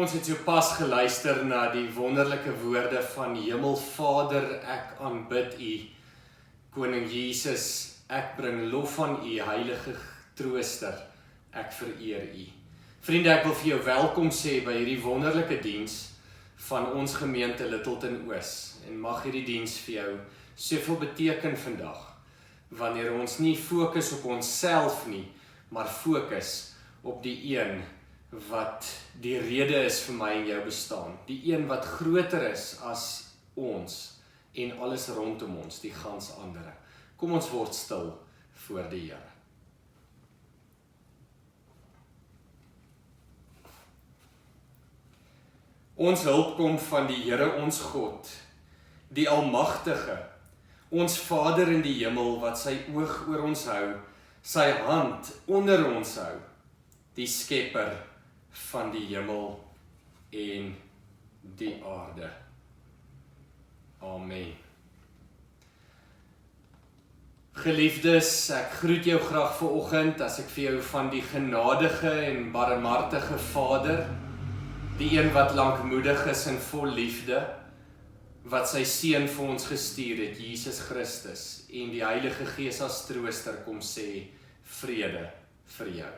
Ons het so pas geluister na die wonderlike woorde van Hemelvader, ek aanbid U. Koning Jesus, ek bring lof aan U, Heilige Trooster, ek vereer U. Vriende, ek wil vir jou welkom sê by hierdie wonderlike diens van ons gemeente Littleton Oos. En mag hierdie diens vir jou soveel beteken vandag, wanneer ons nie fokus op onsself nie, maar fokus op die een wat die rede is vir my en jou bestaan. Die een wat groter is as ons en alles rondom ons, die gans andere. Kom ons word stil voor die Here. Ons hulp kom van die Here ons God, die Almagtige, ons Vader in die hemel wat sy oog oor ons hou, sy hand onder ons hou, die Skepper van die hemel en die aarde. Amen. Geliefdes, ek groet jou graag vanoggend as ek vir jou van die genadige en barmhartige Vader, die een wat lankmoedig is en vol liefde, wat sy seun vir ons gestuur het, Jesus Christus, en die Heilige Gees as trooster kom sê, vrede vir jou.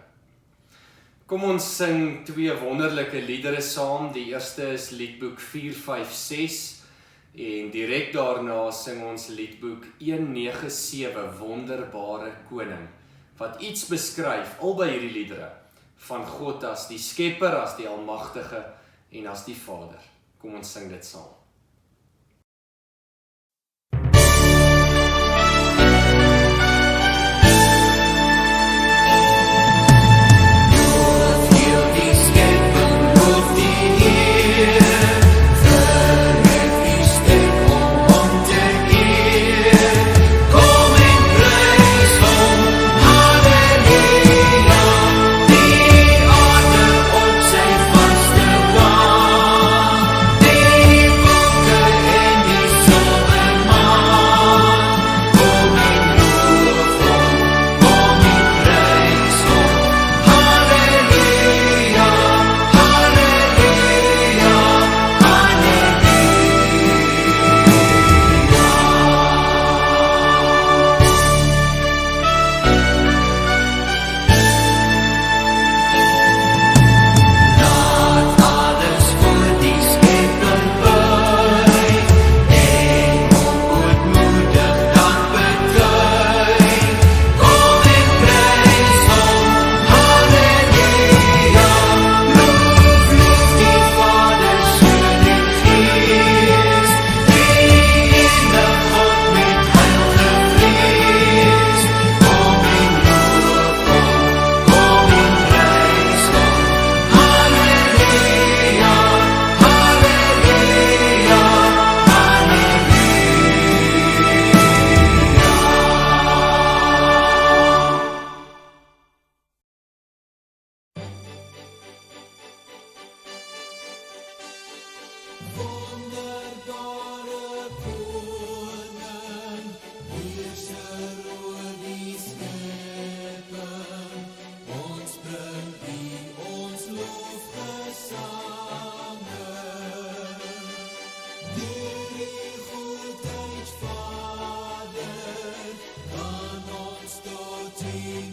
Kom ons sing twee wonderlike liedere saam. Die eerste is liedboek 456 en direk daarna sing ons liedboek 197, Wonderbare Koning, wat iets beskryf, albei hierdie liedere, van God as die Skepper, as die Almagtige en as die Vader. Kom ons sing dit saam. Yeah.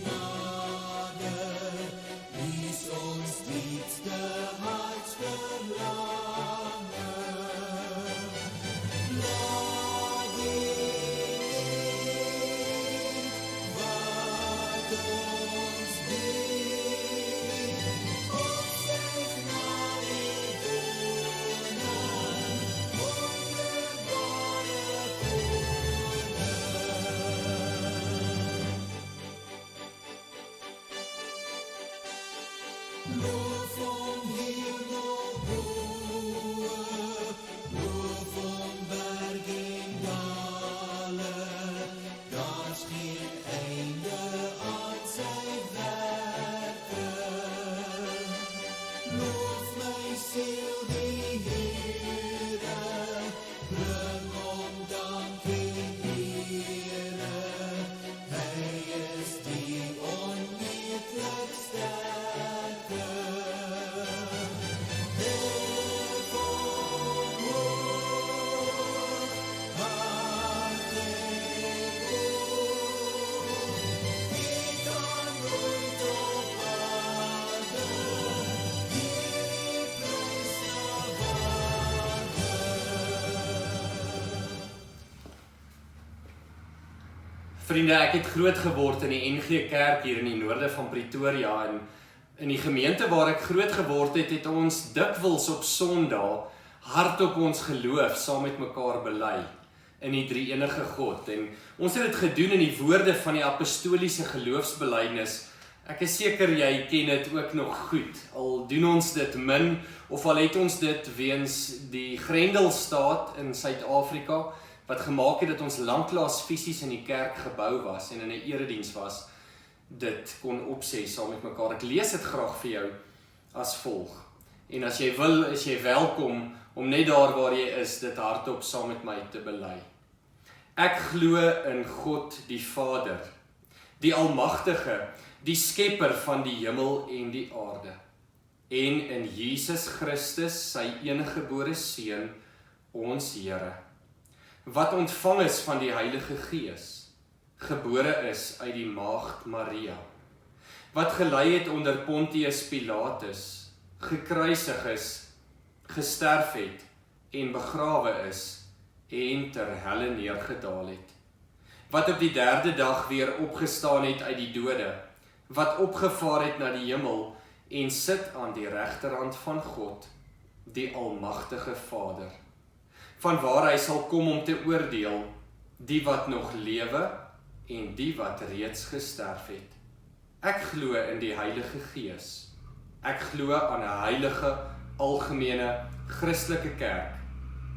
Vriende, ek het groot geword in die NG Kerk hier in die noorde van Pretoria en in die gemeente waar ek groot geword het, het ons dikwels op Sondag hardop ons geloof saam met mekaar bely in die drie-enige God. En ons het dit gedoen in die woorde van die apostoliese geloofsbelijdenis. Ek is seker jy ken dit ook nog goed, al doen ons dit min, of al het ons dit weens die Grendelstaat in Suid-Afrika, wat gemaak het dat ons lanklaas fisies in die kerkgebou was en in 'n erediens was, dit kon opsê saam met mekaar. Ek lees dit graag vir jou as volg. En as jy wil, is jy welkom om net daar waar jy is, dit hardop saam met my te bely. Ek glo in God die Vader, die Almagtige, die Skepper van die hemel en die aarde, en in Jesus Christus, sy eniggebore Seun, ons Here, wat ontvang is van die Heilige Gees, gebore is uit die maagd Maria, wat gelei het onder Pontius Pilatus, gekruisig is, gesterf het en begrawe is en ter helle neergedaal het, wat op die derde dag weer opgestaan het uit die dode, wat opgevaar het na die hemel en sit aan die regterhand van God, die Almagtige Vader, van waar hy sal kom om te oordeel, die wat nog lewe en die wat reeds gesterf het. Ek glo in die Heilige Gees. Ek glo aan 'n heilige, algemene, Christelike kerk,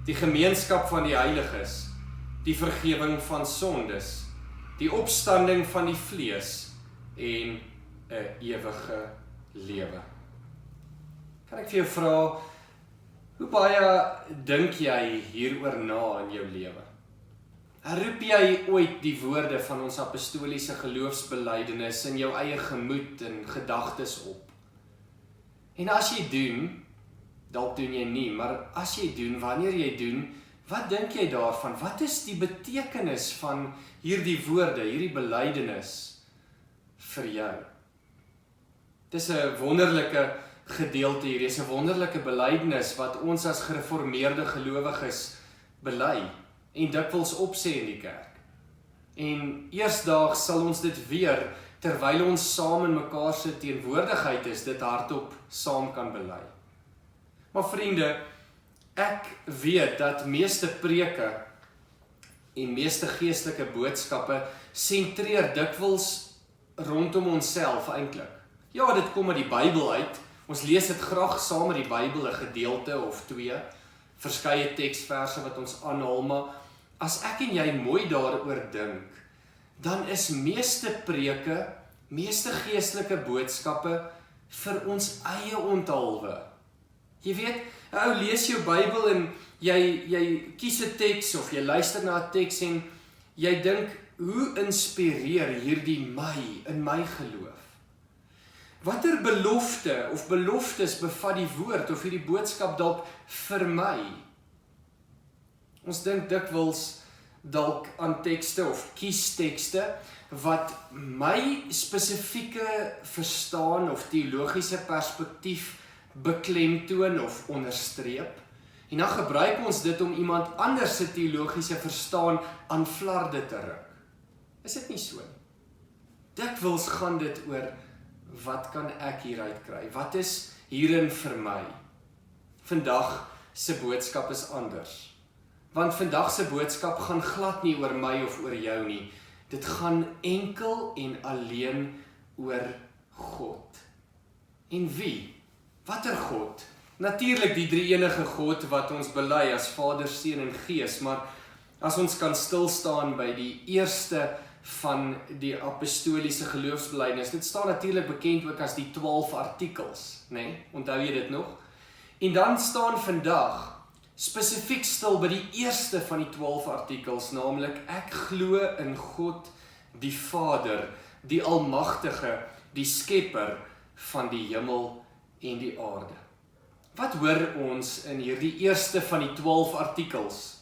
die gemeenskap van die heiliges, die vergewing van sondes, die opstanding van die vlees en 'n ewige lewe. Kan ek vir jou vra, hoe baie dink jy hieroor na in jou lewe? Herroep jy ooit die woorde van ons apostoliese geloofsbelijdenis in jou eie gemoed en gedagtes op? En as jy doen, dalk doen jy nie, maar as jy doen, wanneer jy doen, wat dink jy daarvan? Wat is die betekenis van hierdie woorde, hierdie belijdenis vir jou? Dit is 'n wonderlike gedeelte hier, dit is 'n wonderlike belijdenis wat ons as gereformeerde gelowiges bely en dikwels opsê in die kerk. En eersdaags sal ons dit weer, terwyl ons saam in mekaar se teenwoordigheid is, dit hardop saam kan bely. Maar vriende, ek weet dat meeste preke en meeste geestelike boodskappe sentreer dikwels rondom onsself eintlik. Ja, dit kom uit die Bybel uit. Ons lees dit graag saam met die Bybel, 'n gedeelte of twee, verskeie teksverse wat ons aanhaal, maar as ek en jy mooi daaroor dink, dan is meeste preke, meeste geestelike boodskappe vir ons eie onthaalwe. Jy weet, 'n ou lees jou Bybel en jy kies 'n teks of jy luister na 'n teks en jy dink, hoe inspireer hierdie my in my geloof? Watter belofte of beloftes bevat die woord of hierdie boodskap dalk vir my? Ons dink dikwels dalk aan tekste of kies tekste wat my spesifieke verstaan of teologiese perspektief beklemtoon of onderstreep, en dan gebruik ons dit om iemand anders se teologiese verstaan aan flarde te ruk. Is dit nie so nie? Dikwels gaan dit oor, wat kan ek hieruit kry? Wat is hierin vir my? Vandag se boodskap is anders. Want vandag se boodskap gaan glad nie oor my of oor jou nie. Dit gaan enkel en alleen oor God. En wie? Watter God? Natuurlik die drie-enige God wat ons bely as Vader, Seun en Gees, maar as ons kan stilstaan by die eerste van die apostoliese geloofsbelijdenis, dit staan natuurlik bekend ook as die 12 artikels, né? Onthou jy dit nog? En dan staan vandag spesifiek stil by die eerste van die 12 artikels, naamlik ek glo in God die Vader, die Almagtige, die Skepper van die hemel en die aarde. Wat hoor ons in hierdie eerste van die 12 artikels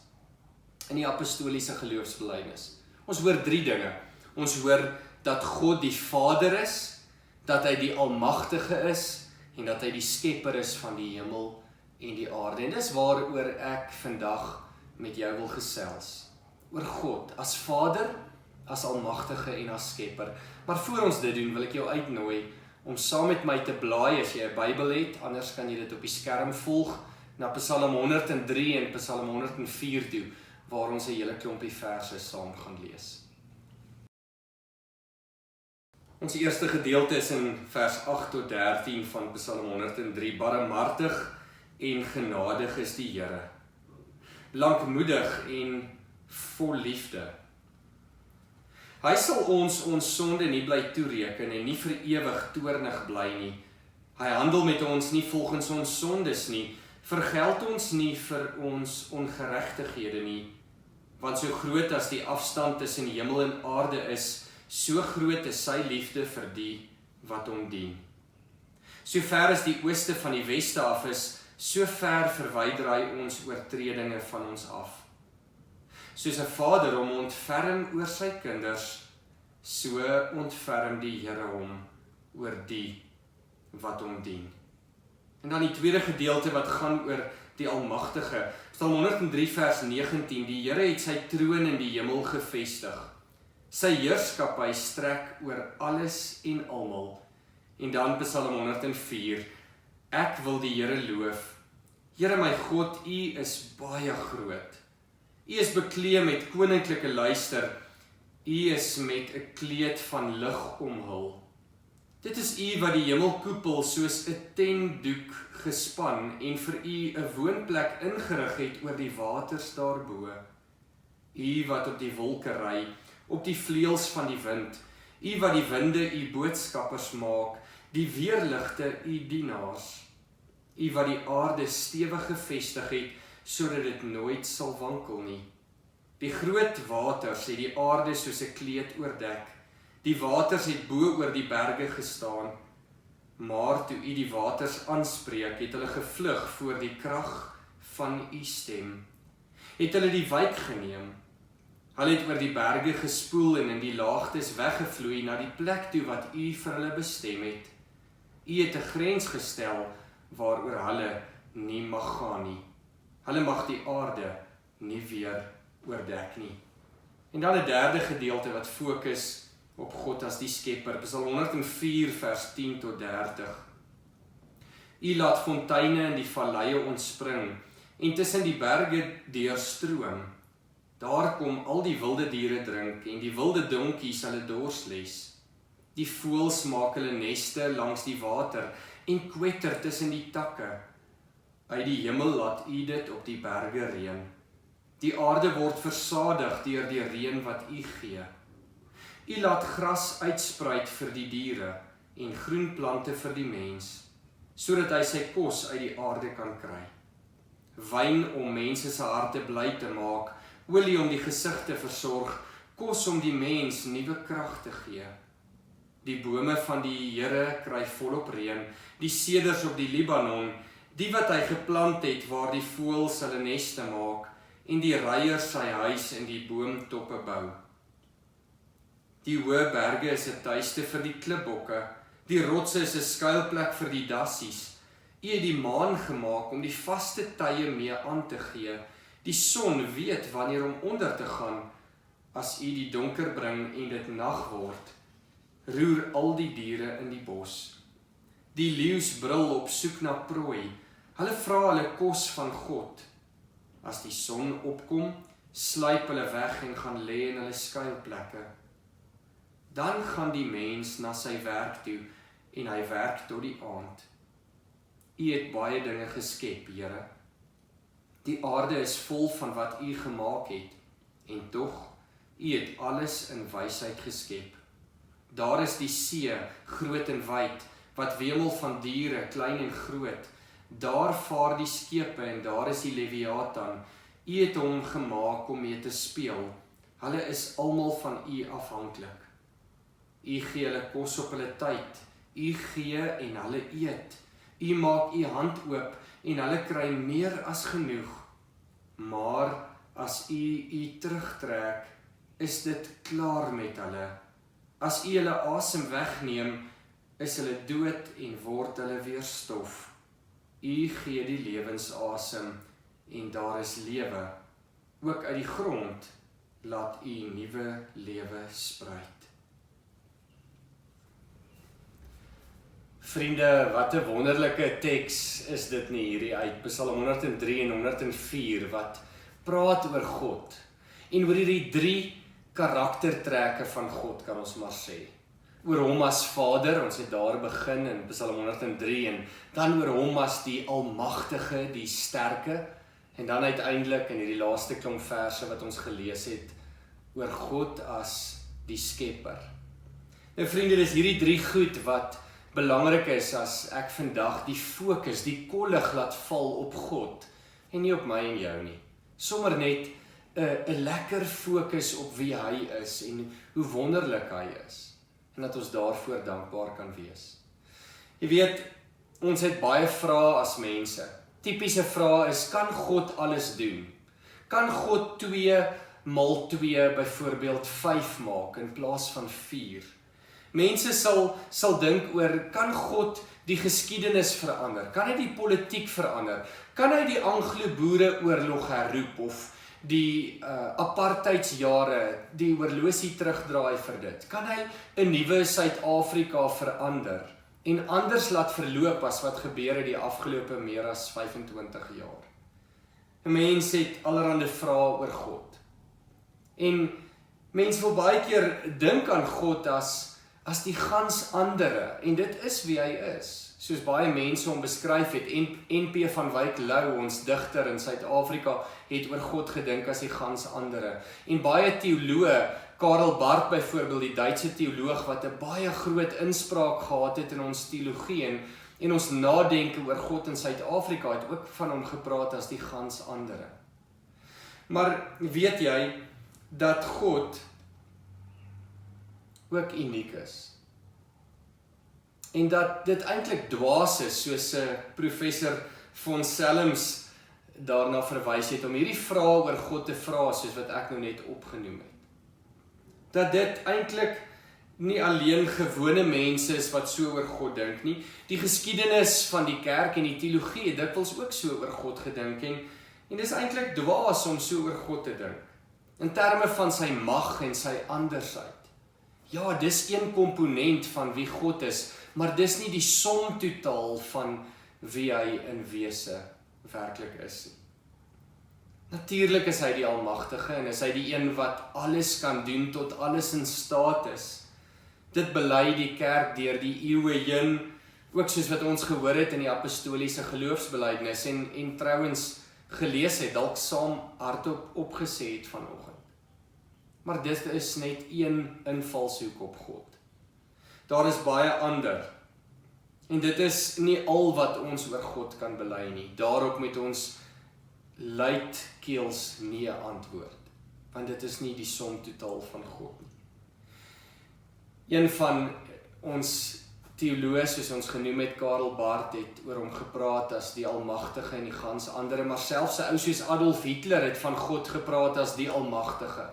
in die apostoliese geloofsbelijdenis? Ons hoor 3 dinge. Ons hoor dat God die Vader is, dat hy die Almagtige is en dat hy die Skepper is van die hemel en die aarde. En dis waaroor ek vandag met jou wil gesels. Oor God as Vader, as almagtige en as skepper. Maar voor ons dit doen, wil ek jou uitnooi om saam met my te blaai as jy 'n Bybel het, anders kan jy dit op die skerm volg, na Psalm 103 en Psalm 104 toe, waar ons 'n hele klompie verse saam gaan lees. Ons eerste gedeelte is in vers 8 tot 13 van Psalm 103. Barmhartig en genadig is die Here, lankmoedig en vol liefde. Hy sal ons sonde nie bly toereken en nie vir ewig toornig bly nie. Hy handel met ons nie volgens ons sondes nie, vergeld ons nie vir ons ongeregtighede nie, want so groot as die afstand tussen hemel en aarde is, so groot is sy liefde vir die wat hom dien. So ver as die ooste van die weste af is, so ver verwyder hy ons oortredinge van ons af. Soos 'n vader hom ontferm oor sy kinders, so ontferm die Here hom oor die wat hom dien. En dan die tweede gedeelte wat gaan oor die Almagtige. Psalm 103 vers 19, die Here het sy troon in die hemel gevestig. Sy heerskappy strek oor alles en almal. En dan Psalm 104, ek wil die Here loof. Here my God, U is baie groot. U is bekleed met koninklike luister. U is met 'n kleed van lig omhul. Dit is U wat die hemelkoepel soos 'n tentdoek gespan en vir U 'n woonplek ingerig het oor die waters daarbo. U wat op die wolke ry, op die vleuels van die wind. U wat die winde U boodskappers maak, die weerligte U dienaars. U wat die aarde stewig gevestig het, sodat dit nooit sal wankel nie. Die groot waters het die aarde soos 'n kleed oordek. Die waters het bo oor die berge gestaan. Maar toe U die waters aanspreek, het hulle gevlug voor die krag van U stem. Het hulle die wyk geneem. Hulle het oor die berge gespoel en in die laagtes weggevloei na die plek toe wat U vir hulle bestem het. U het 'n grens gestel waaroor hulle nie mag gaan nie. Hulle mag die aarde nie weer oordek nie. En dan 'n derde gedeelte wat fokus op God as die skepper. Psalm 104 vers 10 tot 30. U laat fonteine in die valleie ontspring en tussen die berge deurstroom. Daar kom al die wilde diere drink en die wilde donkies hulle dors les. Die voëls maak hulle neste langs die water en kwetter tussen die takke. Uit die hemel laat U dit op die berge reën. Die aarde word versadig deur die reën wat U gee. U laat gras uitspruit vir die diere en groen plante vir die mens, sodat hy sy kos uit die aarde kan kry. Wyn om mense se harte bly te maak, olie om die gesig te versorg, kos om die mens nuwe krag te gee. Die bome van die Here kry volop reën, die seders op die Libanon, die wat hy geplant het waar die voëls hulle neste maak en die reiers sy huis in die boomtoppe bou. Die hoë berge is 'n tuiste vir die klipbokke, die rotse is 'n skuilplek vir die dassies. U het die maan gemaak om die vaste tye mee aan te gee. Die son weet wanneer om onder te gaan. As U die donker bring en dit nag word, roer al die diere in die bos. Die leeu's brul op soek na prooi. Hulle vra hulle kos van God. As die son opkom, sluip hulle weg en gaan lê in hulle skuilplekke. Dan gaan die mens na sy werk toe en hy werk tot die aand. U het baie dinge geskep, Here. Die aarde is vol van wat U gemaak het en tog, U het alles in wysheid geskep. Daar is die see, groot en wyd, wat wemel van diere, klein en groot. Daar vaar die skepe en daar is die Leviathan. U het hom gemaak om mee te speel. Hulle is almal van U afhanklik. U gee hulle kos op hulle tyd. U gee en hulle eet. U maak U hand oop en hulle kry meer as genoeg. Maar as U terugtrek, is dit klaar met hulle. As U hulle asem wegneem, is hulle dood en word hulle weer stof. U gee die lewensasem en daar is lewe, ook uit die grond, laat U nuwe lewe spruit. Vriende, wat 'n wonderlike teks is dit nie hierdie uit Psalm 103 en 104 wat praat oor God en oor hierdie 3 karaktertrekke van God, kan ons maar sê. Oor hom as Vader, ons het daar begin in Psalm 103, en dan oor hom as die Almagtige, die Sterke, en dan uiteindelik in hierdie laaste klomp verse wat ons gelees het, oor God as die Skepper. Nou vriende, dis hierdie 3 goed wat belangrik is as ek vandag die fokus, die kollig laat val op God, en nie op my en jou nie. Sommer net 'n lekker fokus op wie hy is, en hoe wonderlik hy is, en dat ons daarvoor dankbaar kan wees. Jy weet, ons het baie vrae as mense. Tipiese vrae is, kan God alles doen? Kan God 2 maal 2 byvoorbeeld 5 maak in plaas van 4? Mense sal dink oor, kan God die geskiedenis verander? Kan hy die politiek verander? Kan hy die Anglo-Boereoorlog herroep of die apartheidsjare, die horlosie terugdraai vir dit? Kan hy 'n nuwe Suid-Afrika verander en anders laat verloop as wat gebeur het die afgelope meer as 25 jaar? 'n Mens het allerhande vrae oor God. En mense wil baie keer dink aan God as die gans andere, en dit is wie hy is. Soos baie mense hom beskryf het, NP van Wyk Lou, ons digter in Suid-Afrika, het oor God gedink as die gans andere. En baie teoloë, Karl Barth byvoorbeeld, die Duitse teoloog wat 'n baie groot inspraak gehad het in ons teologie en ons nadenke oor God in Suid-Afrika, het ook van hom gepraat as die gans andere. Maar weet jy dat God ook uniek is? En dat dit eintlik dwaas is, soos professor von Selms daarna verwys het, om hierdie vrae oor God te vra, soos wat ek nou net opgenoem het. Dat dit eintlik nie alleen gewone mense is wat so oor God dink nie. Die geskiedenis van die kerk en die teologie het dikwels ook so oor God gedink, en dis eintlik dwaas om so oor God te dink, in terme van sy mag en sy andersheid. Ja, dis een komponent van wie God is, maar dis nie die som totaal van wie hy in wese werklik is nie. Natuurlik is hy die Almagtige, en is hy die een wat alles kan doen, tot alles in staat is. Dit bely die kerk deur die eeue heen, ook soos wat ons gehoor het in die apostoliese geloofsbelijdenis, en trouwens gelees het, dalk saam hardop opgesê het vanoggend. Maar dit is net een invalshoek op God. Daar is baie ander. En dit is nie al wat ons oor God kan bely nie. Daarop moet ons luidkeels nee antwoord. Want dit is nie die som totaal van God nie. Een van ons teoloë, soos ons genoem het, Karl Barth, het oor hom gepraat as die Almagtige en die gans andere, maar selfs 'n ou soos Adolf Hitler het van God gepraat as die Almagtige.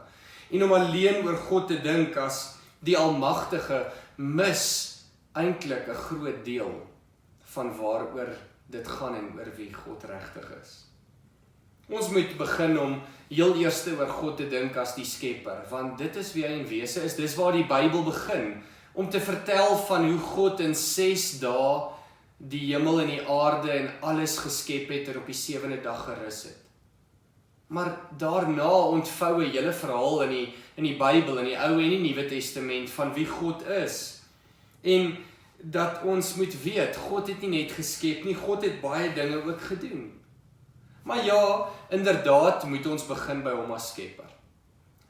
En om alleen oor God te dink as die Almagtige mis eintlik 'n groot deel van waaroor dit gaan en oor wie God regtig is. Ons moet begin om heel eers oor God te dink as die Skepper, want dit is wie hy in wese is. Dis waar die Bybel begin, om te vertel van hoe God in 6 dae die hemel en die aarde en alles geskep het en op die 7de dag gerus het. Maar daarna ontvou 'n hele verhaal in die Bybel, in die Ou en die Nuwe Testament, van wie God is. En dat ons moet weet, God het nie net geskep nie, God het baie dinge ook gedoen. Maar ja, inderdaad moet ons begin by hom as Skepper.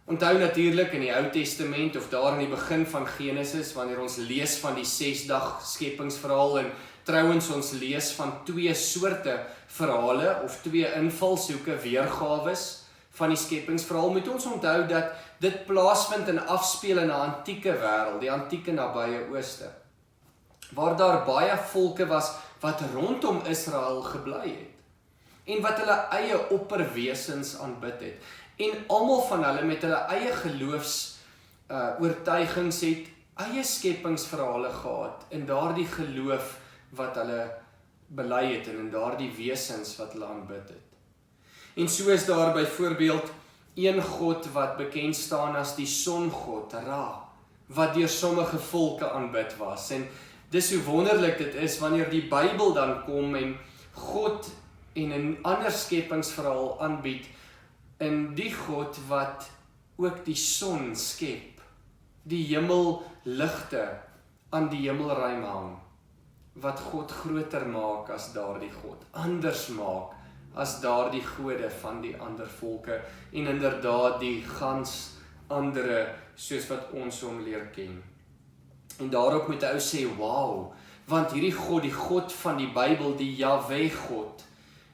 Onthou natuurlik in die Ou Testament, of daar in die begin van Genesis, wanneer ons lees van die 6-dag skepingsverhaal, en trouwens ons lees van 2 soorte verhale, of 2 invalshoeke, weergawes van die skepingsverhaal, moet ons onthou dat dit plaasvind en afspeel in 'n antieke wêreld, die antieke nabye Ooste, waar daar baie volke was wat rondom Israel gebly het, en wat hulle eie opperwesens aanbid het. En almal van hulle met hulle eie geloofs oortuigings het eie skepingsverhale gehad in daardie geloof wat hulle bely het en in daardie wesens wat hulle aanbid het. En so is daar byvoorbeeld Een God wat bekend staan as die songod, Ra, wat deur sommige volke aanbid was. En dis hoe wonderlik dit is wanneer die Bybel dan kom en God en 'n ander skepingsverhaal aanbied in die God wat ook die son skep, die hemelligte aan die hemelruim hang, wat God groter maak as daardie God, anders maak as daardie gode van die ander volke, en inderdaad die gans andere, soos wat ons hom leer ken. En daarop moet 'n ou sê, wow, want hierdie God, die God van die Bybel, die Jahwe God,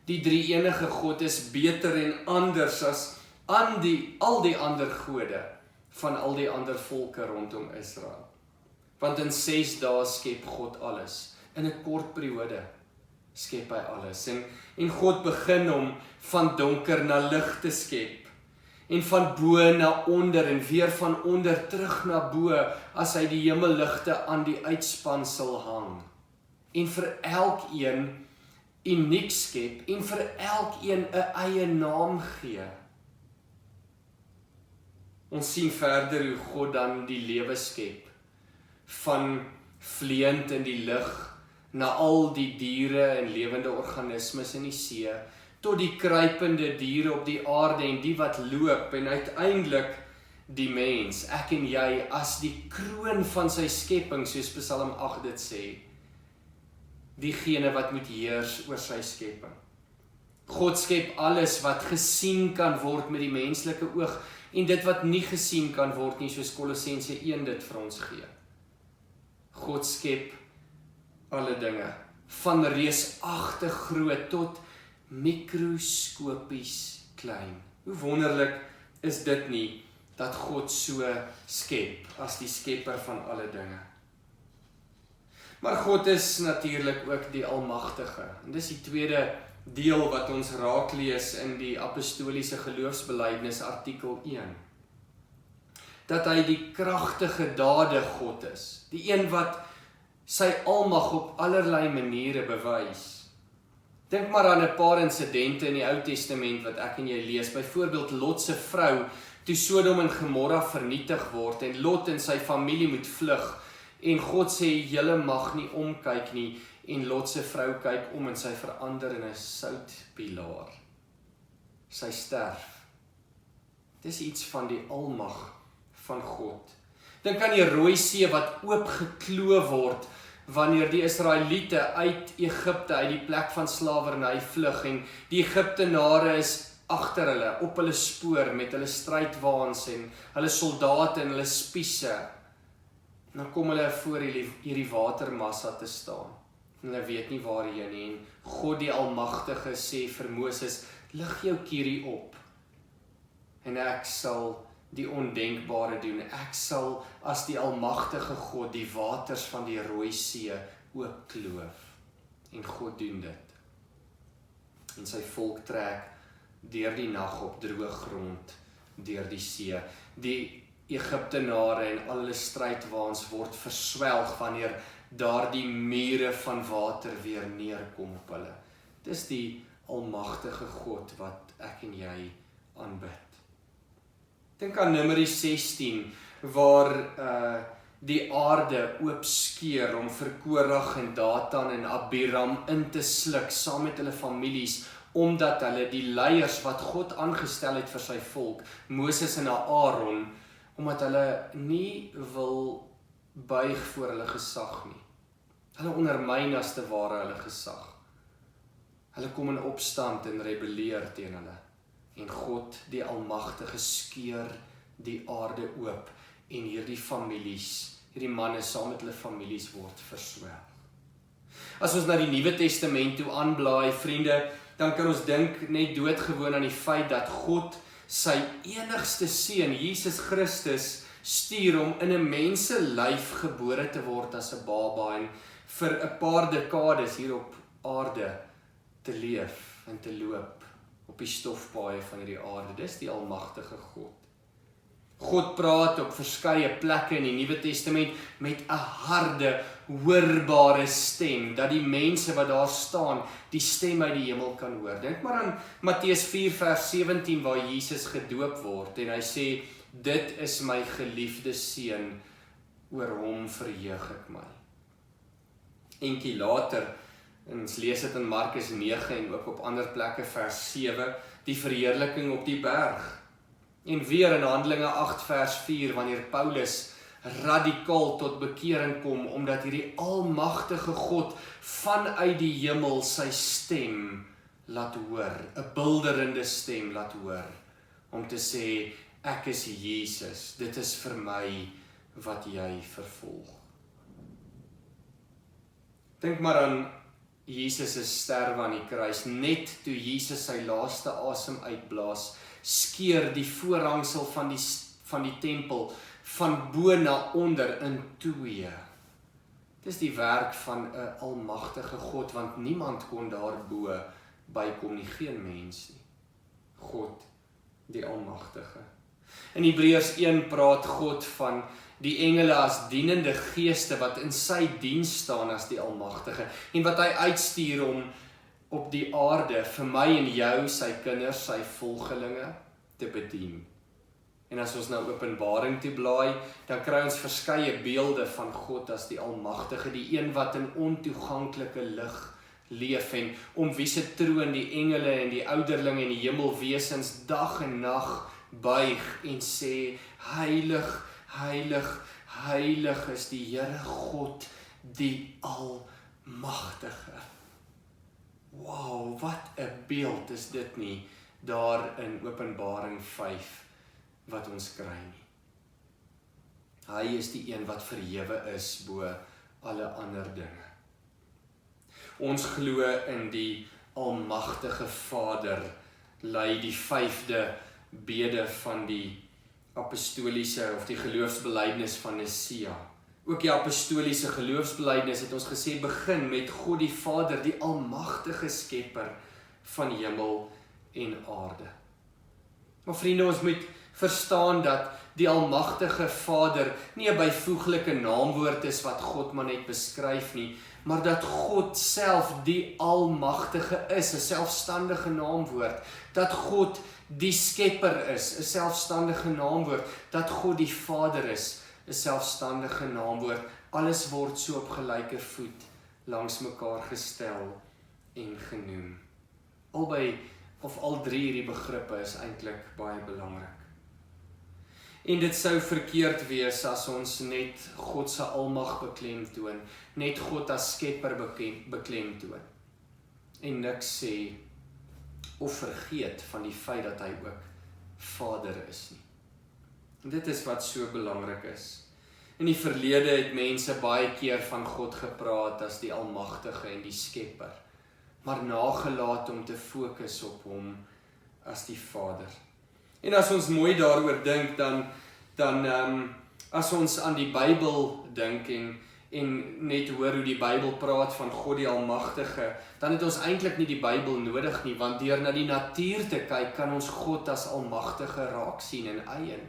die drie-enige God is beter en anders as al die ander gode van al die ander volke rondom Israel. Want in 6 dae skep God alles. In 'n kort periode skep hy alles. En God begin om van donker na lig te skep. En van bo na onder en weer van onder terug na bo as hy die hemelligte aan die uitspansel hang. En vir elkeen uniek skep en vir elkeen 'n eie naam gee. Ons sien verder hoe God dan die lewe skep, van vleend in die lug, na al die diere en lewende organismes in die see, tot die kruipende diere op die aarde en die wat loop, en uiteindelik die mens, ek en jy, as die kroon van sy skepping, soos Psalm 8 dit sê, diegene wat moet heers oor sy skepping. God skep alles wat gesien kan word met die menslike oog, en dit wat nie gesien kan word nie, soos Kolossense 1 dit vir ons gee. God skep alle dinge, van reusagtig groot tot mikroskopies klein. Hoe wonderlik is dit nie, dat God so skep, as die skepper van alle dinge. Maar God is natuurlik ook die Almagtige, en dis die tweede deel wat ons raak lees in die apostoliese geloofsbelijdenis artikel 1. Dat hy die kragtige dade God is, die een wat sy almag op allerlei maniere bewys. Dink maar aan 'n paar insidente in die Ou Testament wat ek en jy lees, byvoorbeeld Lot se vrou, toe Sodom en Gomorra vernietig word, en Lot en sy familie moet vlug, en God sê, julle mag nie omkyk nie, en Lot se vrou kyk om en sy verander in 'n soutpilaar. Sy sterf. Dis iets van die almag van God. Dink aan die Rooi See wat oopgekloof word, wanneer die Israeliete uit Egipte, uit die plek van slawerny vlug, en die Egiptenare is agter hulle, op hulle spoor, met hulle strydwaans, en hulle soldate, en hulle spiese. Dan kom hulle voor hierdie watermassa te staan. En hulle weet nie waarheen nie, en God die Almagtige sê vir Moses, lig jou kierie op, en ek sal die ondenkbare doen. Ek sal as die Almagtige God die waters van die Rooi See oopkloof. En God doen dit. En sy volk trek deur die nag op droë grond, deur die see. Die Egiptenare en al hulle strydwaans word verswelg wanneer daardie mure van water weer neerkom op hulle. Dis die Almagtige God wat ek en jy aanbid. Dink aan Numeri 16, waar die aarde oopskeur om vir Korag en Datan en Abiram in te sluk, saam met hulle families, omdat hulle die leiers wat God aangestel het vir sy volk, Moses en Aaron, omdat hulle nie wil buig voor hulle gesag nie. Hulle ondermyn as te ware hulle gesag. Hulle kom in opstand en rebelleer teen hulle. En God, die Almagtige, skeur die aarde oop, en hierdie families, hierdie manne saam met hulle families word verswelg. As ons na die Nuwe Testament toe aanblaai, vriende, dan kan ons dink net doodgewoon aan die feit dat God sy enigste seun, Jesus Christus, stuur om in 'n menselyf gebore te word as 'n baba, en vir 'n paar dekades hier op aarde te leef en te loop op die stofpaaie van hierdie aarde. Dis die Almagtige God. God praat op verskeie plekke in die Nuwe Testament met 'n harde, hoorbare stem, dat die mense wat daar staan, die stem uit die hemel kan hoor. Dink maar aan Matteus 4 vers 17 waar Jesus gedoop word en hy sê, dit is my geliefde seun, oor hom verheug ek my. Enkie later, en ons lees dit in Markus 9 en ook op ander plekke vers 7, die verheerliking op die berg. En weer in Handelinge 8 vers 4, wanneer Paulus radikaal tot bekering kom, omdat hierdie almagtige God vanuit die hemel sy stem laat hoor, 'n bulderende stem laat hoor, om te sê, ek is Jesus, dit is vir my wat jy vervolg. Dink maar aan Jesus se sterwe aan die kruis, net toe Jesus sy laaste asem uitblaas, skeer die voorhangsel van die tempel van bo na onder in twee. Dis die werk van 'n almagtige God, want niemand kon daarbo bykom nie, geen mens nie. God, die almagtige. In Hebreërs 1 praat God van die engele as dienende geeste wat in sy diens staan as die almagtige en wat hy uitstuur om op die aarde vir my en jou, sy kinders, sy volgelinge te bedien. En as ons nou Openbaring toe blaai, dan kry ons verskeie beelde van God as die almagtige, die een wat in ontoeganklike lig leef en om wie se troon die engele en die ouderlinge en die hemelwesens dag en nag buig en sê, heilig, heilig, heilig is die Here God, die almagtige. Wow, wat 'n beeld is dit nie, daar in Openbaring 5, wat ons kry nie. Hy is die een wat verhewe is bo alle ander dinge. Ons glo in die almagtige Vader, lei die 5de bede van die apostoliese of die geloofsbelijdenis van Nicea. Ook die apostoliese geloofsbelijdenis het ons gesê begin met God die Vader, die almagtige skepper van hemel en aarde. Maar vriende, ons moet verstaan dat die almagtige Vader nie 'n byvoeglike naamwoord is wat God maar net beskryf nie, maar dat God self die almagtige is, 'n selfstandige naamwoord, dat God die skepper is, 'n selfstandige naamwoord, dat God die Vader is, 'n selfstandige naamwoord. Alles word so op gelyke voet langs mekaar gestel en genoem. Albei of al drie hierdie begrippe is eintlik baie belangrik. En dit sou verkeerd wees as ons net God se almag beklemtoon, net God as skepper beklemtoon en niks sê of vergeet van die feit dat hy ook Vader is nie. En dit is wat so belangrik is. In die verlede het mense baie keer van God gepraat as die almagtige en die skepper, maar nagelaat om te fokus op hom as die Vader. En as ons mooi daaroor dink, dan as ons aan die Bybel dink en net hoor hoe die Bybel praat van God die Almagtige, dan het ons eintlik nie die Bybel nodig nie, want deur na die natuur te kyk, kan ons God as Almagtige raak sien en eien.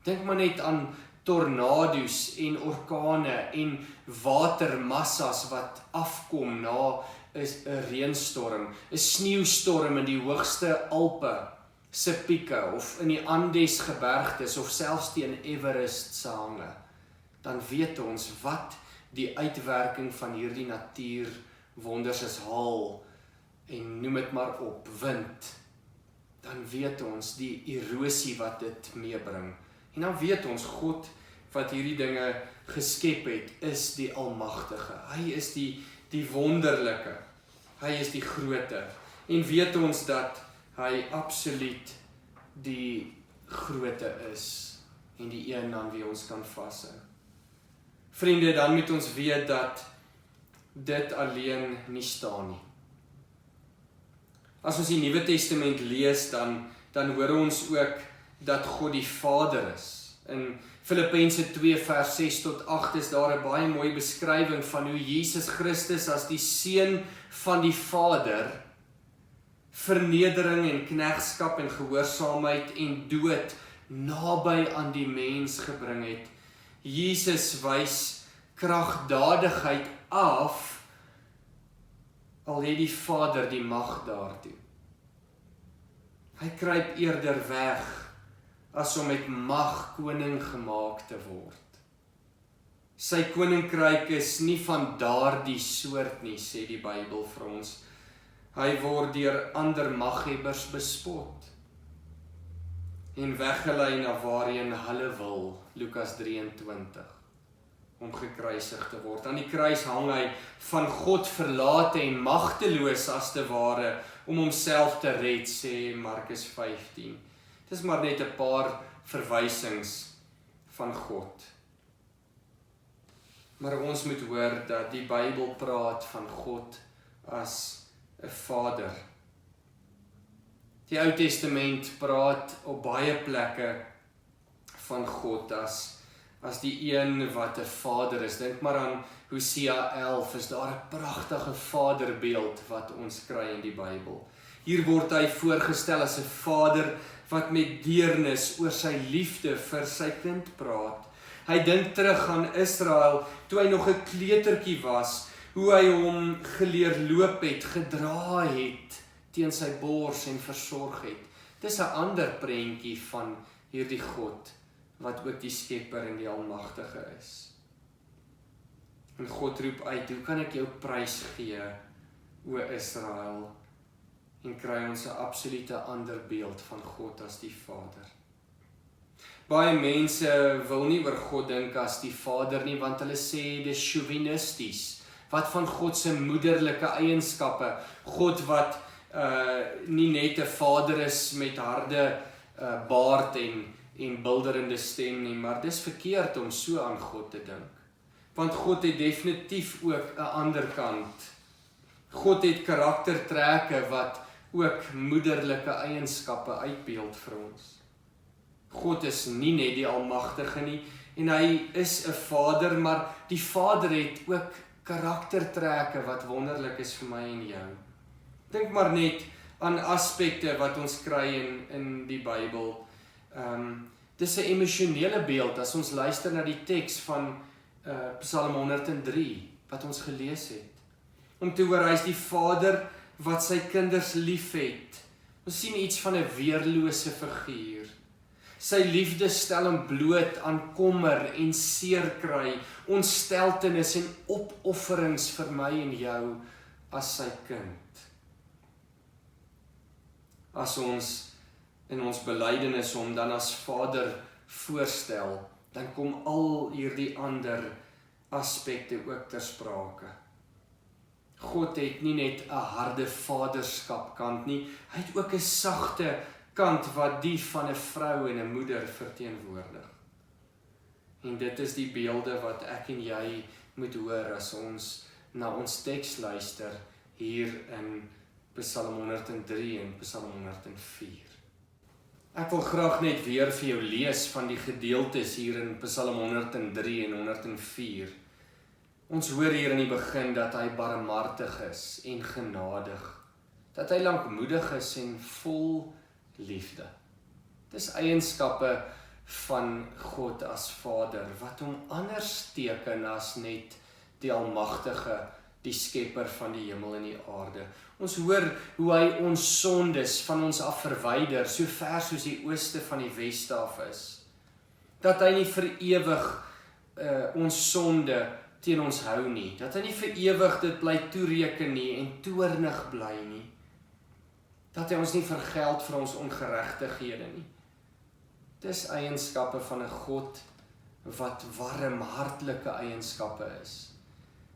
Dink maar net aan tornado's en orkane en watermassas wat afkom na 'n reënstorm, 'n sneeustorm in die hoogste Alpe se pieke of in die Andes gebergtes of selfs teen Everest se hange. Dan weet ons wat die uitwerking van hierdie natuurwonders is, haal en noem dit maar op, wind. Dan weet ons die erosie wat dit meebring. En dan weet ons God wat hierdie dinge geskep het, is die Almagtige. Hy is die wonderlike. Hy is die groote. En weet ons dat hy absoluut die groote is en die een aan wie ons kan vashou. Vriende, dan moet ons weet dat dit alleen nie staan nie. As ons die Nuwe Testament lees, dan hoor ons ook dat God die Vader is. In Filippense 2 vers 6 tot 8 is daar 'n baie mooi beskrywing van hoe Jesus Christus as die Seun van die Vader vernedering en knegskap en gehoorsaamheid en dood naby aan die mens gebring het. Jesus wys kragdadigheid af, al het die Vader die mag daartoe. Hy kruip eerder weg, as om met mag koning gemaak te word. Sy koninkryk is nie van daardie soort nie, sê die Bybel vir ons. Hy word deur ander maghebbers bespot en weggelei na waarheen hulle wil, Lukas 23, om gekruisig te word. Aan die kruis hang hy van God verlate en magteloos as te ware, om homself te red, sê Markus 15. Dit is maar net 'n paar verwysings van God. Maar ons moet hoor dat die Bybel praat van God as 'n Vader. Die Ou Testament praat op baie plekke van God as die een wat 'n Vader is. Dink maar aan Hosea 11, is daar 'n pragtige vaderbeeld wat ons kry in die Bybel. Hier word hy voorgestel as 'n vader wat met deernis oor sy liefde vir sy kind praat. Hy dink terug aan Israel, toe hy nog 'n kleutertjie was, hoe hy hom geleer loop het, gedra het, teen sy bors en versorg het. Dis 'n ander prentjie van hierdie God, wat ook die Skepper en die Almagtige is. En God roep uit, hoe kan ek jou prys gee, o Israel? En kry ons 'n absolute ander beeld van God as die Vader. Baie mense wil nie oor God dink as die Vader nie, want hulle sê dis chauvinisties. Wat van God se moederlike eienskappe? God wat nie net 'n vader is met harde baard en bulderende stem nie, maar dis verkeerd om so aan God te dink. Want God het definitief ook 'n ander kant. God het karaktertrekke wat ook moederlike eienskappe uitbeeld vir ons. God is nie net die Almagtige nie, en hy is 'n Vader, maar die Vader het ook karaktertrekke wat wonderlik is vir my en jou. Dink maar net aan aspekte wat ons kry in die Bybel. Dis 'n emosionele beeld as ons luister na die teks van Psalm 103 wat ons gelees het. Om te hoor, hy is die Vader wat sy kinders liefhet. Ons sien iets van 'n weerlose figuur. Sy liefde stel hom bloot aan kommer en seerkry, ontsteltenis en opofferings vir my en jou as sy kind. As ons in ons belydenis hom dan as Vader voorstel, dan kom al hierdie ander aspekte ook ter sprake. God het nie net 'n harde vaderskap kant nie, hy het ook 'n sagte kant wat die van 'n vrou en 'n moeder verteenwoordig. En dit is die beelde wat ek en jy moet hoor as ons na ons teks luister hier in Psalm 103 en Psalm 104. Ek wil graag net weer vir jou lees van die gedeeltes hier in Psalm 103 en 104. Ons hoor hier in die begin dat hy barmhartig is en genadig, dat hy lankmoedig is en vol liefde. Dis eienskappe van God as Vader, wat hom anders teken as net die Almagtige, die Skepper van die hemel en die aarde. Ons hoor hoe hy ons sondes van ons af verwyder, so ver soos die ooste van die weste af is. Dat hy nie vir ewig ons sonde teen ons hou nie, dat hy nie vir ewig dit bly toereken nie en toornig bly nie. Dat hy ons nie vergeld vir ons ongeregtighede nie. Dis eienskappe van 'n God wat warmhartlike eienskappe is.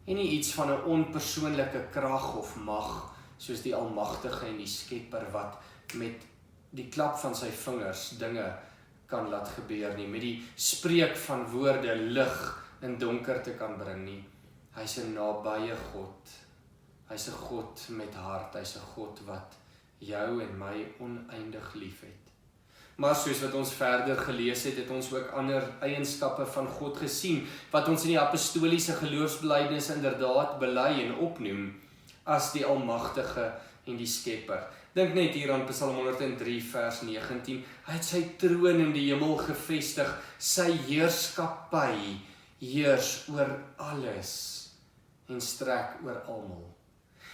En nie iets van 'n onpersoonlike krag of mag, soos die Almagtige en die Skepper wat met die klap van sy vingers dinge kan laat gebeur nie, met die spreek van woorde lig in donkerte kan bring nie. Hy's 'n nabye God. Hy's 'n God met hart, hy's 'n God wat jou en my oneindig lief het. Maar soos wat ons verder gelees het, het ons ook ander eienskappe van God gesien, wat ons in die apostoliese geloofsbelijdenis inderdaad bely en opnoem, as die Almagtige en die Skepper. Dink net hier aan Psalm 103 vers 19. Hy het sy troon in die hemel gevestig, sy heerskappy heers oor alles en strek oor almal.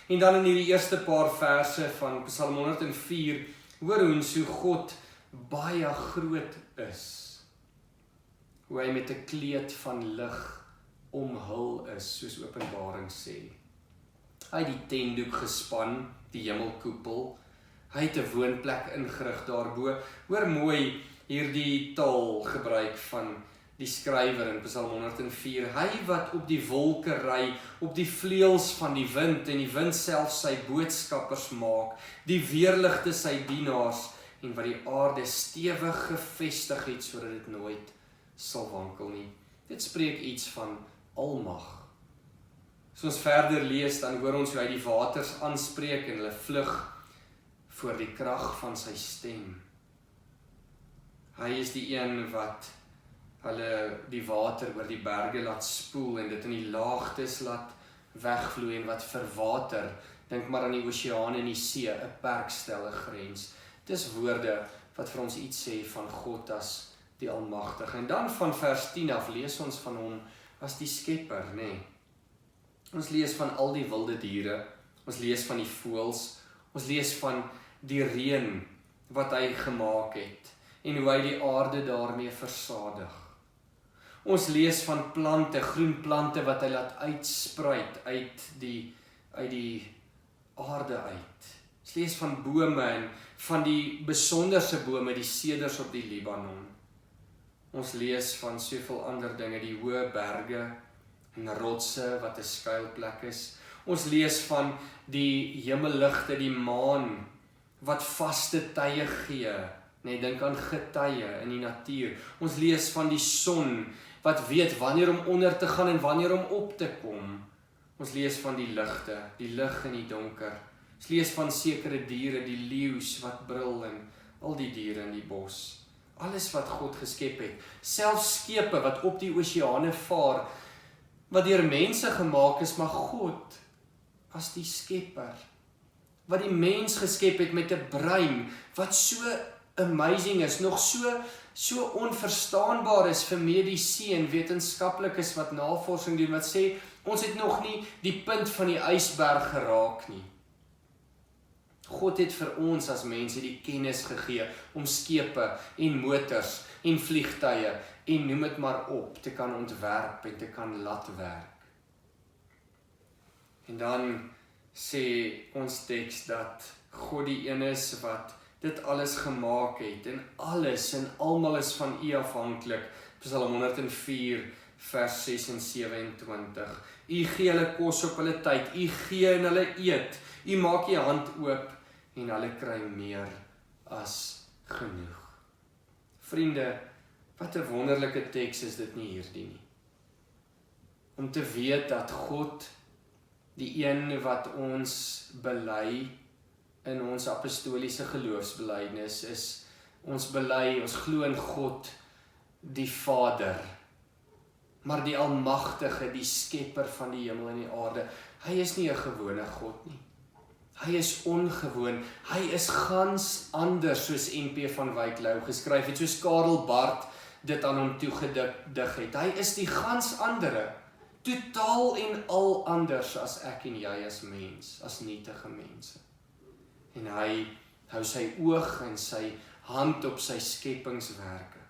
En dan in hierdie eerste paar verse van Psalm 104, hoor ons hoe God baie groot is. Hoe hy met 'n kleed van lig omhul is, soos Openbaring sê. Hy het die tentdoek gespan, die hemelkoepel. Hy het 'n woonplek ingerig daarbo. Hoor mooi hierdie taal gebruik van die skrywer in Psalm 104. Hy wat op die wolke ry, op die vleuels van die wind, en die wind self sy boodskappers maak, die weerligte sy dienaars, en wat die aarde stewig gevestig het, sodat dit nooit sal wankel nie. Dit spreek iets van almag. As ons verder lees, dan hoor ons hoe hy die waters aanspreek en hulle vlug voor die krag van sy stem. Hy is die een wat hulle die water oor die berge laat spoel en dit in die laagtes laat wegvloei en wat verwater. Dink maar aan die oseaan en die see, 'n perk stel 'n grens. Dis woorde wat vir ons iets sê van God as die Almagtige. En dan van vers 10 af lees ons van hom as die Skepper, nê? Nee. Ons lees van al die wilde diere, ons lees van die voëls, ons lees van die reën wat hy gemaak het en hoe hy die aarde daarmee versadig. Ons lees van plante, groen plante wat hy laat uitspruit uit die aarde uit. Ons lees van bome en van die besonderse bome, die seders op die Libanon. Ons lees van soveel ander dinge, die hoë berge en rotse wat 'n skuilplek is. Ons lees van die hemelligte, die maan wat vaste tye gee. Nee, dink aan getye in die natuur. Ons lees van die son wat weet wanneer om onder te gaan en wanneer om op te kom. Ons lees van die ligte, die lig in die donker. Ons lees van sekere diere, die leeu's wat brul en al die diere in die bos. Alles wat God geskep het, selfs skepe wat op die oseane vaar, wat deur mense gemaak is, maar God as die Skepper, wat die mens geskep het met 'n brein, wat so amazing is, nog so onverstaanbaar is vir mediese en wetenskaplikes wat navorsing doen, wat sê, ons het nog nie die punt van die ysberg geraak nie. God het vir ons as mense die kennis gegee om skepe en motors en vliegtuie en noem dit maar op, te kan ontwerp en te kan laat werk. En dan sê ons teks dat God die een is wat dit alles gemaak het en alles en almal is van U afhanklik. Psalm 104 vers 6 en 27. U gee hulle kos op hulle tyd, U gee en hulle eet, U maak U hand oop en hulle kry meer as genoeg. Vriende, wat 'n wonderlike teks is dit nie hierdie nie. Om te weet dat God, die een wat ons bely in ons apostoliese geloofsbelijdenis is, ons bely, ons glo in God, die Vader, maar die Almagtige, die Skepper van die hemel en die aarde. Hy is nie 'n gewone God nie. Hy is ongewoon, hy is gans anders, soos NP van Wyk Lou geskryf het, soos Karel Barth dit aan hom toegedig het. Hy is die gans andere, totaal en al anders as ek en jy as mens, as nietige mense. En hy hou sy oog en sy hand op sy skepingswerke.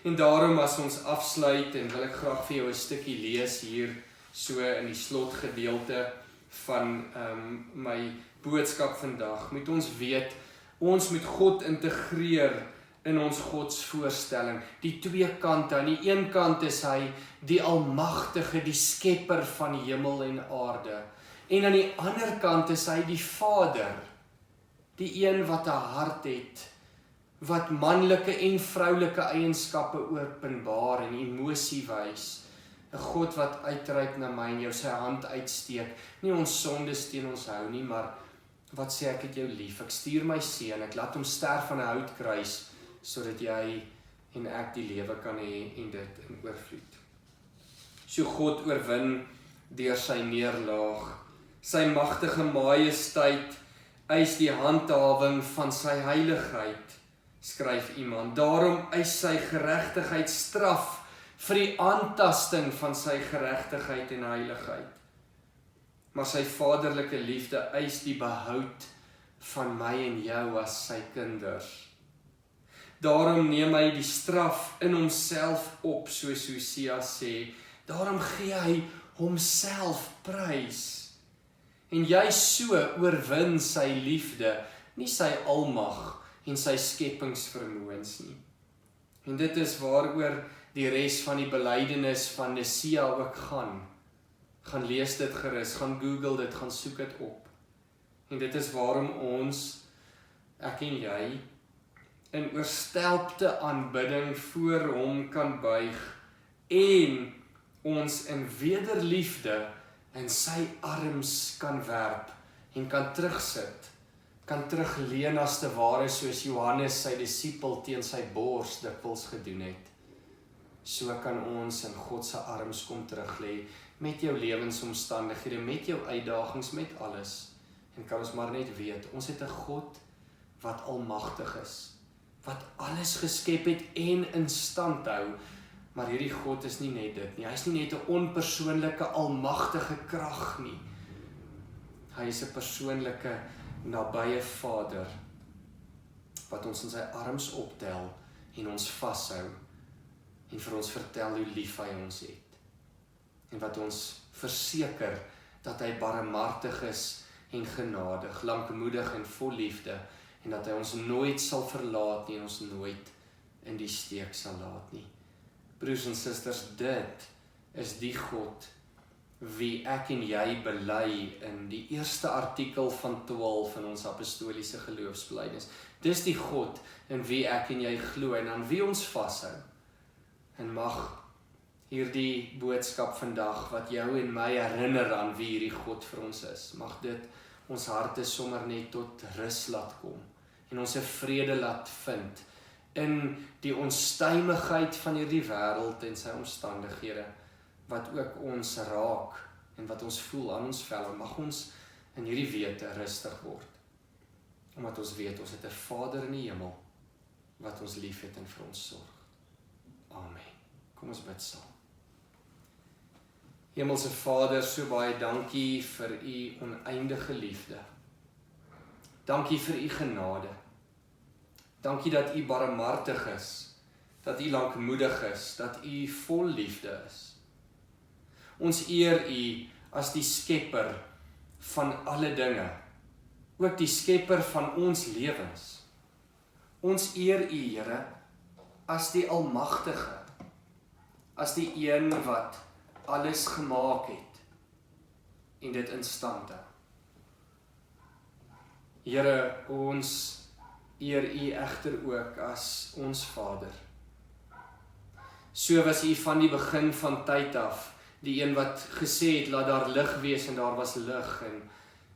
En daarom as ons afsluit, en wil ek graag vir jou 'n stukkie lees hier, so in die slotgedeelte van my boodskap vandag, moet ons weet, ons moet God integreer in ons godsvoorstelling, die twee kante. Aan die een kant is hy die Almagtige, die Skepper van hemel en aarde, en aan die ander kant is hy die Vader, die een wat 'n hart het, wat manlike en vroulike eienskappe openbaar en emosie wys. 'n God wat uitreik na my en jou sy hand uitsteek, nie ons sondes teen ons hou nie, maar wat sê ek het jou lief, ek stuur my seun, ek laat hom sterf aan 'n houtkruis, sodat jy en ek die lewe kan hê en dit in oorvloed. So God oorwin deur sy neerlaag, sy magtige majesteit eis die handhawing van sy heiligheid, skryf iemand. Daarom eis sy geregtigheid straf vir die aantasting van sy geregtigheid en heiligheid. Maar sy vaderlike liefde eis die behoud van my en jou as sy kinders. Daarom neem hy die straf in homself op, soos Hosea sê. Daarom gee hy homself prys. En jy so oorwin sy liefde, nie sy almag en sy skepingsvermoëns nie. En dit is waaroor die res van die belydenis van Nicea ook gaan. Gaan lees dit gerus, gaan Google dit, gaan soek dit op. En dit is waarom ons, ek en jy, in oorstelpte aanbidding voor hom kan buig en ons in wederliefde in sy arms kan werp en kan terugsit, kan terugleun as te ware soos Johannes sy disipel teen sy bors dikwels gedoen het. So kan ons in God se arms kom teruglê met jou lewensomstandighede, met jou uitdagings, met alles. En kan ons maar net weet, ons het 'n God wat almagtig is, wat alles geskep het en in stand hou. Maar hierdie God is nie net dit nie. Hy is nie net 'n onpersoonlike almagtige krag nie. Hy is 'n persoonlike nabye Vader wat ons in sy arms optel en ons vashou en vir ons vertel hoe lief hy ons het. En wat ons verseker dat hy barmhartig is en genadig, lankmoedig en vol liefde, en dat hy ons nooit sal verlaat nie en ons nooit in die steek sal laat nie. Broers en susters, dit is die God wie ek en jy bely in die eerste artikel van 12 in ons apostoliese geloofsbelijdenis. Dis die God in wie ek en jy glo en aan wie ons vashou. En mag hierdie boodskap vandag wat jou en my herinner aan wie hierdie God vir ons is, mag dit ons harte sommer net tot rus laat kom en ons 'n vrede laat vind in die onstuimigheid van hierdie wêreld en sy omstandighede wat ook ons raak en wat ons voel aan ons velle. Mag ons in hierdie wete rustig word, omdat ons weet ons het 'n Vader in die hemel wat ons liefhet en vir ons sorg. Amen. Kom ons bid saam. Hemelse Vader, so baie dankie vir u oneindige liefde. Dankie vir u genade. Dankie dat u barmhartig is, dat u lankmoedig is, dat u vol liefde is. Ons eer u as die skepper van alle dinge, ook die skepper van ons lewens. Ons eer u, Here, as die almagtige, as die een wat alles gemaak het en dit in stand hou. Here, ons eer u egter ook as ons Vader. So was u van die begin van tyd af, die een wat gesê het, laat daar lig wees en daar was lig, en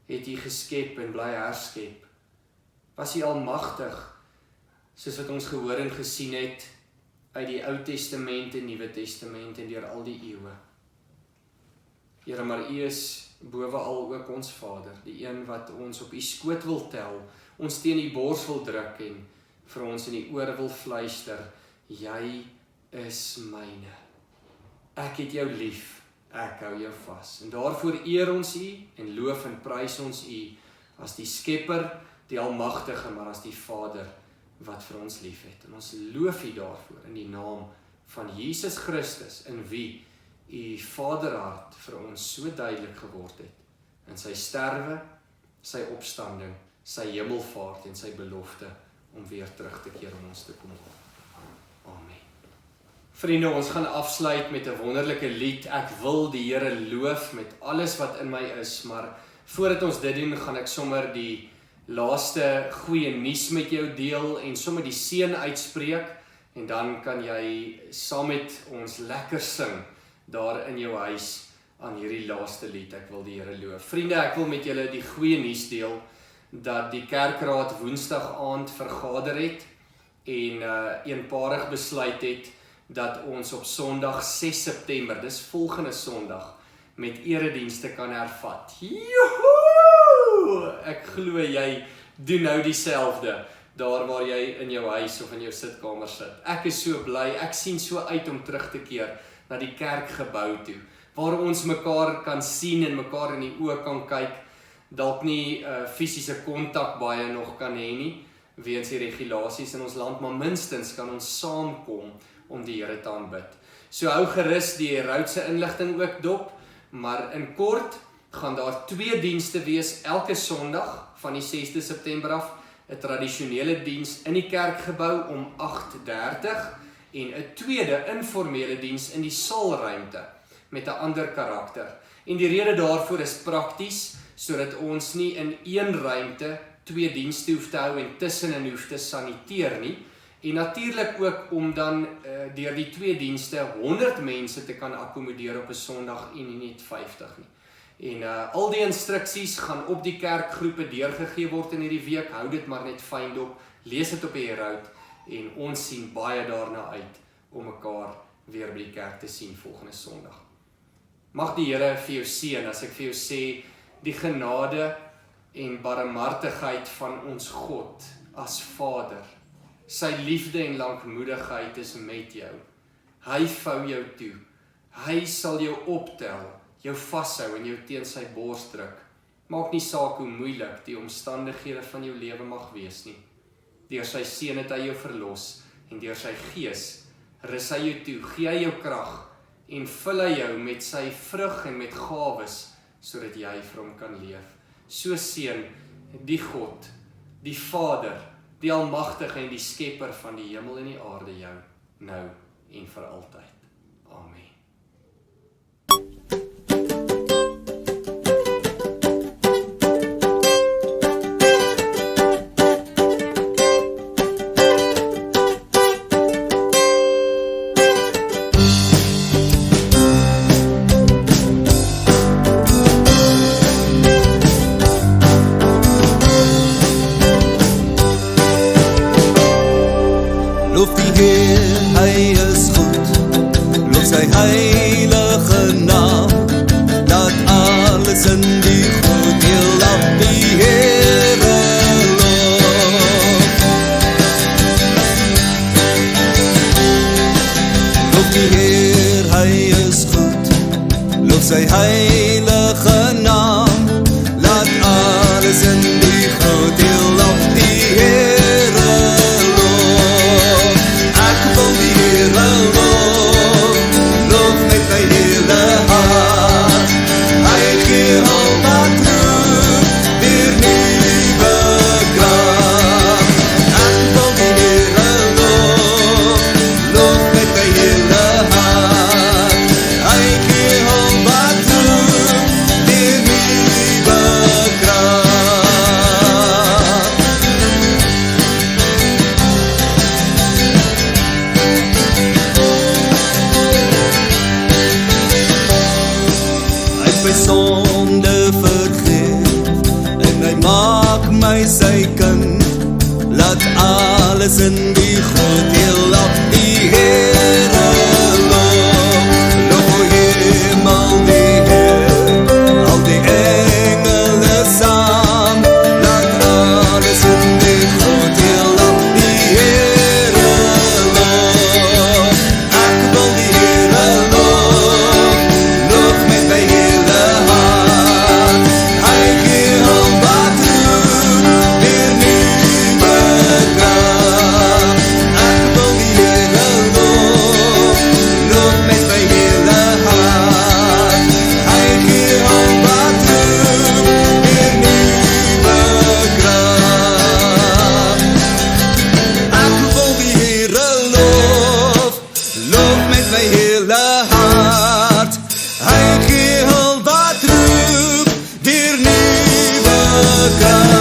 het u geskep en bly herskep. Was u almagtig, soos wat ons gehoor en gesien het, uit die Ou Testament en Nuwe Testament en deur al die eeue. Here, maar u is bovenal ook ons Vader, die een wat ons op u skoot wil tel, ons teen die bors wil druk en vir ons in die ore wil fluister, jy is myne. Ek het jou lief, ek hou jou vas. En daarvoor eer ons u en loof en prys ons u as die skepper, die almagtige, maar as die Vader wat vir ons lief het. En ons loof u daarvoor in die naam van Jesus Christus, in wie u vaderhart vir ons so duidelik geword het, in sy sterwe, sy opstanding, sy hemelvaart en sy belofte om weer terug te keer om ons te kom. Amen. Vriende, ons gaan afsluit met 'n wonderlike lied. Ek wil die Here loof met alles wat in my is, maar voordat ons dit doen, gaan ek sommer die laaste goeie nuus met jou deel en sommer die seën uitspreek, en dan kan jy saam met ons lekker sing daar in jou huis aan hierdie laaste lied, ek wil die Here loof. Vriende, ek wil met julle die goeie nuus deel, dat die kerkraad Woensdag aand vergader het, en eenparig besluit het, dat ons op Sondag 6 September, dis volgende Sondag, met eredienste kan hervat. Joehoe! Ek glo jy doen nou dieselfde daar waar jy in jou huis of in jou sitkamer sit. Ek is so bly, ek sien so uit om terug te keer na die kerkgebou toe, waar ons mekaar kan sien en mekaar in die oë kan kyk, dalk nie fisiese kontak baie nog kan hê nie, weens die regulasies in ons land, maar minstens kan ons saamkom om die Here te aanbid. So hou gerus die Roudse inligting ook dop, maar in kort gaan daar 2 dienste wees elke Sondag van die 6de September af, 'n tradisionele diens in die kerkgebou om 8:30 en 'n tweede informele diens in die saalruimte met 'n ander karakter. En die rede daarvoor is prakties, sodat ons nie in een ruimte 2 dienste hoef te hou en tussenin hoef te saniteer nie. En natuurlik ook om dan deur die 2 dienste 100 mense te kan akkommodeer op 'n Sondag en nie net 50 nie. En al die instruksies gaan op die kerkgroepe deurgegee word in hierdie week. Hou dit maar net fyn dop, lees dit op die Herald en ons sien baie daarna uit om mekaar weer by die kerk te sien volgende Sondag. Mag die Here vir jou seën as ek vir jou sê die genade en barmhartigheid van ons God as Vader. Sy liefde en lankmoedigheid is met jou. Hy vou jou toe. Hy sal jou optel, jou vashou en jou teen sy bors druk. Maak nie saak hoe moeilik die omstandighede van jou lewe mag wees nie. Deur sy seën het hy jou verlos en deur sy gees rus hy jou toe, gee hy jou krag en vul hy jou met sy vrug en met gawes sodat jy vir hom kan leef. So seën die God, die Vader, die Almagtige en die Skepper van die hemel en die aarde jou, nou en vir altyd. Amen. Heilige naam, dat alles in die goed heel op die Heere loof. Loof die Heer, hy is goed, loof sy heilige naam, laat alles in die goed heel op die Heere loof. Ek wil die Heere loof, my hele hart, hy gee al wat roep, weer nieuwe kracht. Ek wil die Heere loof, loof met my hele hart, hy gee al wat roep, weer nieuwe kracht. My sonde vergeef en hy maak my sy kind, laat alles in die goed heel op die Heere loof. Loof o hemel die Heer, al die engele saam, laat alles in die goed heel op die Heere loof. Ek wil die Heere loof, loof met my hele hart, hy gee al wat roep, weer nieuwe kracht. Ek wil die Heere loof, loof met my hele hart, hy gee al wat roep, weer nieuwe kracht. Ek wil die Heere loof, loof met my hele hart, hy gee al wat roep, weer nieuwe kracht.